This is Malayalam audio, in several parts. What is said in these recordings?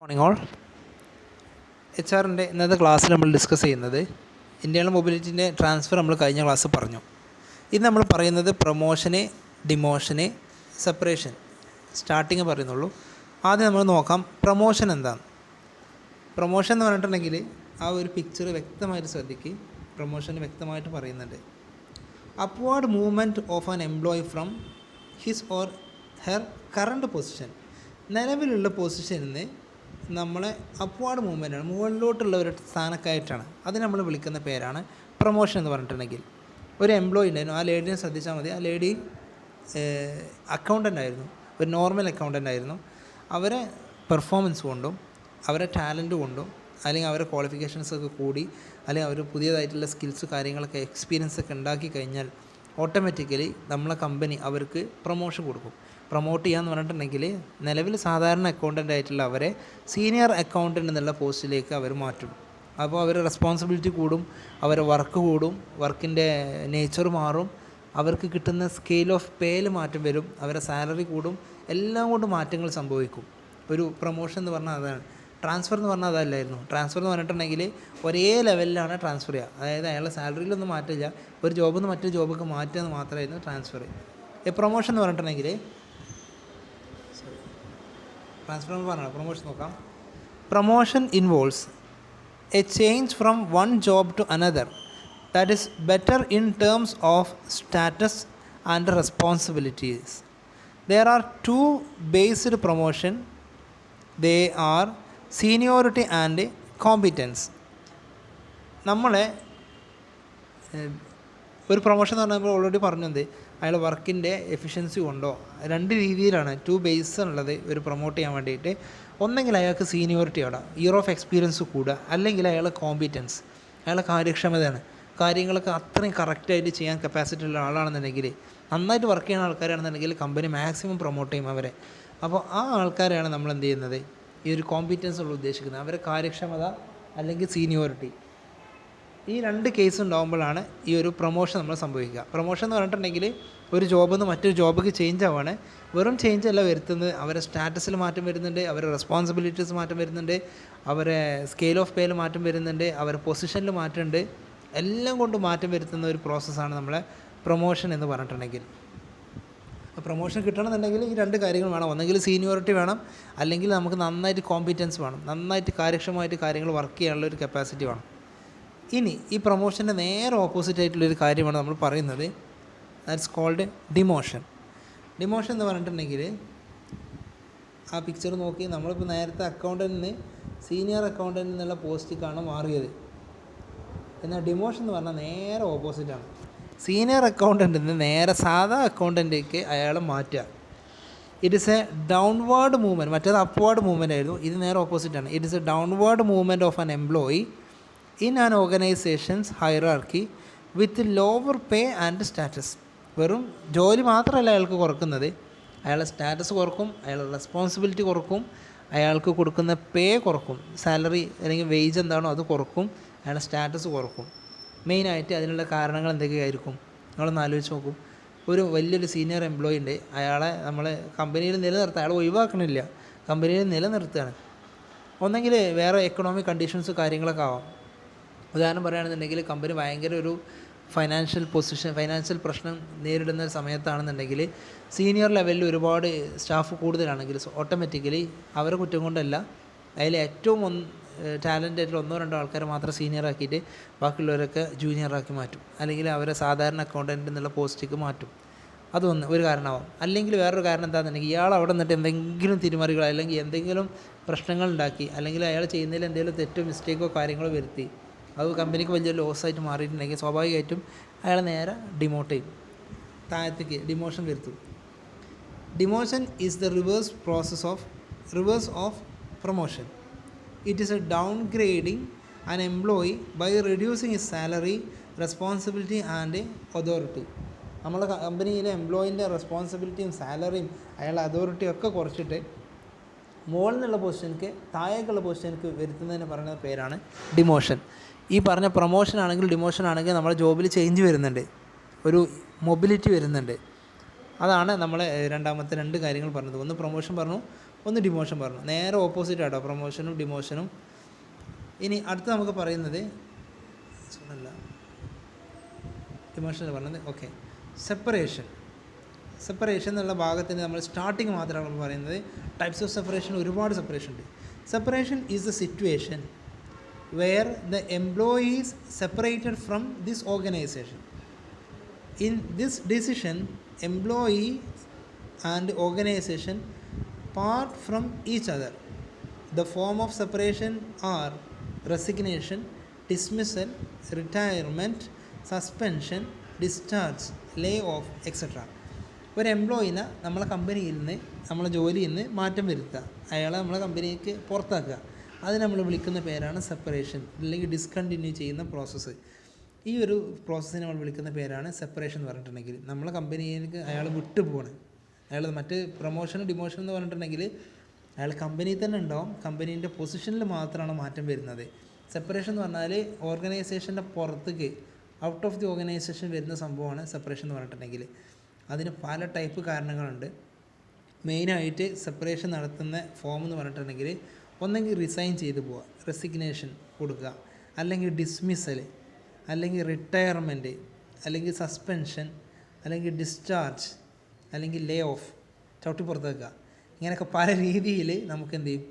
Morning all. എച്ച് ആറിൻ്റെ ഇന്നത്തെ ക്ലാസ്സിൽ നമ്മൾ ഡിസ്കസ് ചെയ്യുന്നത് ഇന്ത്യയിലെ മൊബിലിറ്റിൻ്റെ ട്രാൻസ്ഫർ നമ്മൾ കഴിഞ്ഞ ക്ലാസ് പറഞ്ഞു. ഇന്ന് നമ്മൾ പറയുന്നത് പ്രൊമോഷന്, ഡിമോഷന്, സെപ്പറേഷൻ സ്റ്റാർട്ടിങ് പറയുന്നുള്ളൂ. ആദ്യം നമ്മൾ നോക്കാം പ്രൊമോഷൻ എന്താണ്. പ്രൊമോഷൻ എന്ന് പറഞ്ഞിട്ടുണ്ടെങ്കിൽ ആ ഒരു പിക്ചർ വ്യക്തമായിട്ട് ശ്രദ്ധിക്കുക. പ്രൊമോഷൻ വ്യക്തമായിട്ട് പറയുന്നുണ്ട്, upward movement of an employee from his or her current position. നിലവിലുള്ള പൊസിഷനിൽ നിന്ന് നമ്മളെ അപ്വാർഡ് മൂവ്മെൻറ്റാണ്, മുകളിലോട്ടുള്ള ഒരു സ്ഥാനക്കയറ്റാണ്. അത് നമ്മൾ വിളിക്കുന്ന പേരാണ് പ്രൊമോഷൻ എന്ന് പറഞ്ഞിട്ടുണ്ടെങ്കിൽ. ഒരു എംപ്ലോയി ഉണ്ടായിരുന്നു, ആ ലേഡീനെ ശ്രദ്ധിച്ചാൽ മതി. ആ ലേഡി അക്കൗണ്ടൻ്റ് ആയിരുന്നു, ഒരു നോർമൽ അക്കൗണ്ടൻ്റ് ആയിരുന്നു. അവരെ പെർഫോമൻസ് കൊണ്ടും അവരെ ടാലൻറ്റ് കൊണ്ടും അല്ലെങ്കിൽ അവരുടെ ക്വാളിഫിക്കേഷൻസൊക്കെ കൂടി അല്ലെങ്കിൽ അവർ പുതിയതായിട്ടുള്ള സ്കിൽസ് കാര്യങ്ങളൊക്കെ എക്സ്പീരിയൻസ് ഒക്കെ ഉണ്ടാക്കി കഴിഞ്ഞാൽ ഓട്ടോമാറ്റിക്കലി നമ്മളെ കമ്പനി അവർക്ക് പ്രൊമോഷൻ കൊടുക്കും. പ്രൊമോട്ട് ചെയ്യാന്ന് പറഞ്ഞിട്ടുണ്ടെങ്കിൽ നിലവിൽ സാധാരണ അക്കൗണ്ടൻ്റ് ആയിട്ടുള്ള അവരെ സീനിയർ അക്കൗണ്ടൻ്റ് എന്നുള്ള പോസ്റ്റിലേക്ക് അവർ മാറ്റും. അപ്പോൾ അവരുടെ റെസ്പോൺസിബിലിറ്റി കൂടും, അവരുടെ വർക്ക് കൂടും, വർക്കിൻ്റെ നേച്ചർ മാറും, അവർക്ക് കിട്ടുന്ന സ്കെയിൽ ഓഫ് പേയിൽ മാറ്റം വരും, അവരുടെ സാലറി കൂടും, എല്ലാം കൊണ്ട് മാറ്റങ്ങൾ സംഭവിക്കും. ഒരു പ്രൊമോഷൻ എന്ന് പറഞ്ഞാൽ അതാണ്. ട്രാൻസ്ഫർ എന്ന് പറഞ്ഞാൽ അതല്ലായിരുന്നു. ട്രാൻസ്ഫർ എന്ന് പറഞ്ഞിട്ടുണ്ടെങ്കിൽ ഒരേ ലെവലിലാണ് ട്രാൻസ്ഫർ ചെയ്യുക. അതായത് അയാളുടെ സാലറിയിലൊന്നും മാറ്റില്ല, ഒരു ജോബിൽ നിന്ന് മറ്റൊരു ജോബൊക്കെ മാറ്റുക എന്ന് മാത്രമായിരുന്നു ട്രാൻസ്ഫർ. പ്രൊമോഷൻ എന്ന് പറഞ്ഞിട്ടുണ്ടെങ്കിൽ ട്രാൻസ്ഫർ എന്ന് പറഞ്ഞാൽ പ്രൊമോഷൻ നോക്കാം. Promotion involves a change from one job to another that is better in terms of status and responsibilities. There are two based promotion. They are seniority and competence. നമ്മളെ ഒരു പ്രൊമോഷൻ എന്ന് പറഞ്ഞാൽ നമ്മൾ ഓൾറെഡി പറഞ്ഞത് അയാൾ വർക്കിൻ്റെ എഫിഷ്യൻസി കൊണ്ടോ രണ്ട് രീതിയിലാണ് ടു ബേസ് ഉള്ളത് ഒരു പ്രൊമോട്ട് ചെയ്യാൻ വേണ്ടിയിട്ട്. ഒന്നെങ്കിൽ അയാൾക്ക് സീനിയോറിറ്റി ആവുക, ഇയർ ഓഫ് എക്സ്പീരിയൻസ് കൂടുക, അല്ലെങ്കിൽ അയാളെ കോമ്പിറ്റൻസ്, അയാളെ കാര്യക്ഷമതയാണ്, കാര്യങ്ങളൊക്കെ അത്രയും കറക്റ്റായിട്ട് ചെയ്യാൻ കപ്പാസിറ്റി ഉള്ള ആളാണെന്നുണ്ടെങ്കിൽ, നന്നായിട്ട് വർക്ക് ചെയ്യുന്ന ആൾക്കാരാണെന്നുണ്ടെങ്കിൽ കമ്പനി മാക്സിമം പ്രൊമോട്ട് ചെയ്യും അവരെ. അപ്പോൾ ആ ആൾക്കാരെയാണ് നമ്മൾ എന്ത് ചെയ്യുന്നത്, ഈ ഒരു കോമ്പിറ്റൻസ് ഉള്ള ഉദ്ദേശിക്കുന്നത്, അവരെ കാര്യക്ഷമത അല്ലെങ്കിൽ സീനിയോറിറ്റി. ഈ രണ്ട് കേസ് ഉണ്ടാകുമ്പോഴാണ് ഈ ഒരു പ്രൊമോഷൻ നമ്മൾ സംഭവിക്കുക. പ്രൊമോഷൻ എന്ന് പറഞ്ഞിട്ടുണ്ടെങ്കിൽ ഒരു ജോബിൽ നിന്ന് മറ്റൊരു ജോബിലേക്ക് ചേഞ്ച് ആവുകയാണ്. വെറും ചേഞ്ച് അല്ല വരുത്തുന്നത്, അവരെ സ്റ്റാറ്റസിൽ മാറ്റം വരുന്നുണ്ട്, അവരുടെ റെസ്പോൺസിബിലിറ്റീസ് മാറ്റം വരുന്നുണ്ട്, അവരെ സ്കെയിൽ ഓഫ് പേയിൽ മാറ്റം വരുന്നുണ്ട്, അവരുടെ പൊസിഷനിൽ മാറ്റമുണ്ട്, എല്ലാം കൊണ്ട് മാറ്റം വരുത്തുന്ന ഒരു പ്രോസസ്സാണ് നമ്മളെ പ്രൊമോഷൻ എന്ന് പറഞ്ഞിട്ടുണ്ടെങ്കിൽ. പ്രൊമോഷൻ കിട്ടണമെന്നുണ്ടെങ്കിൽ ഈ രണ്ട് കാര്യങ്ങൾ വേണം. ഒന്നെങ്കിൽ സീനിയോറിറ്റി വേണം, അല്ലെങ്കിൽ നമുക്ക് നന്നായിട്ട് കോമ്പിറ്റൻസ് വേണം, നന്നായിട്ട് കാര്യക്ഷമമായിട്ട് കാര്യങ്ങൾ വർക്ക് ചെയ്യാനുള്ള ഒരു കപ്പാസിറ്റി വേണം. ഇനി ഈ പ്രൊമോഷൻ്റെ നേരെ ഓപ്പോസിറ്റ് ആയിട്ടുള്ളൊരു കാര്യമാണ് നമ്മൾ പറയുന്നത്, ദാറ്റ്സ് കോൾഡ് ഡിമോഷൻ. ഡിമോഷൻ എന്ന് പറഞ്ഞിട്ടുണ്ടെങ്കിൽ ആ പിക്ചർ നോക്കി നമ്മളിപ്പോൾ നേരത്തെ അക്കൗണ്ടൻറ്റിന് സീനിയർ അക്കൗണ്ടൻറ്റ് എന്നുള്ള പോസ്റ്റിലേക്കാണ് മാറിയത്. എന്നാൽ ഡിമോഷൻ എന്ന് പറഞ്ഞാൽ നേരെ ഓപ്പോസിറ്റാണ്. സീനിയർ അക്കൗണ്ടൻറ്റിൽ നിന്ന് നേരെ സാധാ അക്കൗണ്ടൻറ്റിലേക്ക് അയാളെ മാറ്റുക. It is a downward movement. മറ്റേത് അപ്വേർഡ് മൂവ്മെൻ്റ് ആയിരുന്നു, ഇത് നേരെ ഓപ്പോസിറ്റാണ്. It is a downward movement of an employee in an organisation's hierarchy with lower pay and status. വെറും ജോലി മാത്രമല്ല അയാൾക്ക് കുറക്കുന്നത്, അയാളുടെ സ്റ്റാറ്റസ് കുറക്കും, അയാളുടെ റെസ്പോൺസിബിലിറ്റി കുറക്കും, അയാൾക്ക് കൊടുക്കുന്ന പേ കുറക്കും, സാലറി അല്ലെങ്കിൽ വേജ് എന്താണോ അത് കുറക്കും, അയാളുടെ സ്റ്റാറ്റസ് കുറക്കും. മെയിനായിട്ട് അതിനുള്ള കാരണങ്ങൾ എന്തൊക്കെയായിരിക്കും നിങ്ങളൊന്ന് ആലോചിച്ച് നോക്കും. ഒരു വലിയൊരു സീനിയർ എംപ്ലോയി ഉണ്ട്, അയാളെ നമ്മൾ കമ്പനിയിൽ നിലനിർത്തുക, അയാളെ ഒഴിവാക്കണില്ല, കമ്പനിയിൽ നിലനിർത്തുകയാണ്. ഒന്നെങ്കിൽ വേറെ എക്കണോമിക് കണ്ടീഷൻസ് കാര്യങ്ങളൊക്കെ ആവാം. ഉദാഹരണം പറയുകയാണെന്നുണ്ടെങ്കിൽ കമ്പനി ഭയങ്കര ഒരു ഫൈനാൻഷ്യൽ പ്രശ്നം നേരിടുന്ന സമയത്താണെന്നുണ്ടെങ്കിൽ സീനിയർ ലെവലിൽ ഒരുപാട് സ്റ്റാഫ് കൂടുതലാണെങ്കിൽ ഓട്ടോമാറ്റിക്കലി അവരെ കുറ്റം കൊണ്ടല്ല, അതിൽ ഏറ്റവും ടാലൻ്റ് ആയിട്ടുള്ള ഒന്നോ രണ്ടോ ആൾക്കാരെ മാത്രം സീനിയർ ആക്കിയിട്ട് ബാക്കിയുള്ളവരൊക്കെ ജൂനിയറാക്കി മാറ്റും, അല്ലെങ്കിൽ അവരെ സാധാരണ അക്കൗണ്ടൻ്റ് എന്നുള്ള പോസ്റ്റിലേക്ക് മാറ്റും. അതൊന്ന് ഒരു കാരണമാവും. അല്ലെങ്കിൽ വേറൊരു കാരണം എന്താണെന്നുണ്ടെങ്കിൽ ഇയാൾ അവിടെ നിന്നിട്ട് എന്തെങ്കിലും തിരിമറികൾ അല്ലെങ്കിൽ എന്തെങ്കിലും പ്രശ്നങ്ങൾ ഉണ്ടാക്കി, അല്ലെങ്കിൽ അയാൾ ചെയ്യുന്നതിൽ എന്തെങ്കിലും തെറ്റോ മിസ്റ്റേക്കോ കാര്യങ്ങളോ വരുത്തി അത് കമ്പനിക്ക് വലിയൊരു ലോസായിട്ട് മാറിയിട്ടുണ്ടെങ്കിൽ സ്വാഭാവികമായിട്ടും അയാൾ നേരെ ഡിമോട്ട് ചെയ്യും, താഴത്തേക്ക് ഡിമോഷൻ വരുത്തും. Demotion is the reverse of promotion. It is a downgrading an employee by reducing his salary, responsibility and authority. നമ്മളെ കമ്പനിയിലെ എംപ്ലോയിൻ്റെ റെസ്പോൺസിബിലിറ്റിയും സാലറിയും അയാളുടെ അതോറിറ്റിയും ഒക്കെ കുറച്ചിട്ട് മുകളിൽ നിന്നുള്ള പൊസിഷനിലേക്ക് താഴേക്കുള്ള പൊസിഷനിലേക്ക് വരുത്തുന്നതിന് പറയുന്ന പേരാണ് ഡിമോഷൻ. ഈ പറഞ്ഞ പ്രൊമോഷൻ ആണെങ്കിൽ ഡിമോഷൻ ആണെങ്കിൽ നമ്മുടെ ജോബിൽ ചേഞ്ച് വരുന്നുണ്ട്, ഒരു മൊബിലിറ്റി വരുന്നുണ്ട്. അതാണ് നമ്മൾ രണ്ടാമത്തെ രണ്ട് കാര്യങ്ങൾ പറഞ്ഞത്. ഒന്ന് പ്രൊമോഷൻ പറഞ്ഞു, ഒന്ന് ഡിമോഷൻ പറഞ്ഞു. നേരെ ഓപ്പോസിറ്റ് ആട്ടോ പ്രൊമോഷനും ഡിമോഷനും. ഇനി അടുത്ത് നമുക്ക് പറയുന്നത് അല്ല ഡിമോഷൻ പറഞ്ഞത് ഓക്കെ. സെപ്പറേഷൻ എന്നുള്ള ഭാഗത്തിന് നമ്മൾ സ്റ്റാർട്ടിങ് മാത്രമാണ് നമ്മൾ പറയുന്നത്. ടൈപ്സ് ഓഫ് സെപ്പറേഷൻ ഒരുപാട് സെപ്പറേഷൻ ഉണ്ട്. Separation is the situation where the employee is separated from this organization. In this decision, employee and organization part from each other. The form of separation are resignation, dismissal, retirement, suspension, discharge, layoff, etc. ഒരു എംപ്ലോയിനെ നമ്മളെ കമ്പനിയിൽ നിന്ന് നമ്മളെ ജോലിയിൽ നിന്ന് മാറ്റം വരുത്തുക, അയാളെ നമ്മളെ കമ്പനിക്ക് പുറത്താക്കുക. അത് നമ്മൾ വിളിക്കുന്ന പേരാണ് സെപ്പറേഷൻ, അല്ലെങ്കിൽ ഡിസ്കണ്ടിന്യൂ ചെയ്യുന്ന പ്രോസസ്സ്. ഈ ഒരു പ്രോസസ്സിനെ നമ്മൾ വിളിക്കുന്ന പേരാണ് സെപ്പറേഷൻ എന്ന് പറഞ്ഞിട്ടുണ്ടെങ്കിൽ. നമ്മളെ കമ്പനിക്ക് അയാൾ വിട്ടു പോകണം. അയാൾ മറ്റ് പ്രൊമോഷൻ ഡിമോഷൻ എന്ന് പറഞ്ഞിട്ടുണ്ടെങ്കിൽ അയാൾ കമ്പനിയിൽ തന്നെ ഉണ്ടാവും, കമ്പനീൻ്റെ പൊസിഷനിൽ മാത്രമാണ് മാറ്റം വരുന്നത്. സെപ്പറേഷൻ എന്ന് പറഞ്ഞാൽ ഓർഗനൈസേഷൻ്റെ പുറത്തേക്ക്, ഔട്ട് ഓഫ് ദി ഓർഗനൈസേഷൻ വരുന്ന സംഭവമാണ് സെപ്പറേഷൻ എന്ന് പറഞ്ഞിട്ടുണ്ടെങ്കിൽ. അതിന് പല ടൈപ്പ് കാരണങ്ങളുണ്ട്. മെയിനായിട്ട് സെപ്പറേഷൻ നടത്തുന്ന ഫോം എന്ന് പറഞ്ഞിട്ടുണ്ടെങ്കിൽ ഒന്നെങ്കിൽ റിസൈൻ ചെയ്ത് പോവുക, റെസിഗ്നേഷൻ കൊടുക്കുക, അല്ലെങ്കിൽ ഡിസ്മിസൽ, അല്ലെങ്കിൽ റിട്ടയർമെൻറ്റ്, അല്ലെങ്കിൽ സസ്പെൻഷൻ, അല്ലെങ്കിൽ ഡിസ്ചാർജ്, അല്ലെങ്കിൽ ലേ ഓഫ്, ചവിട്ടി പുറത്തേക്കുക. ഇങ്ങനെയൊക്കെ പല രീതിയിൽ നമുക്ക് എന്ത് ചെയ്യും,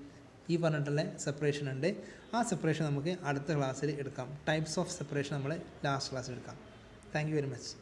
ഈ പറഞ്ഞിട്ടുള്ള സെപ്പറേഷൻ ഉണ്ട്. ആ സെപ്പറേഷൻ നമുക്ക് അടുത്ത ക്ലാസ്സിൽ എടുക്കാം. ടൈപ്സ് ഓഫ് സെപ്പറേഷൻ നമ്മൾ ലാസ്റ്റ് ക്ലാസ്സിൽ എടുക്കാം. Thank you very much.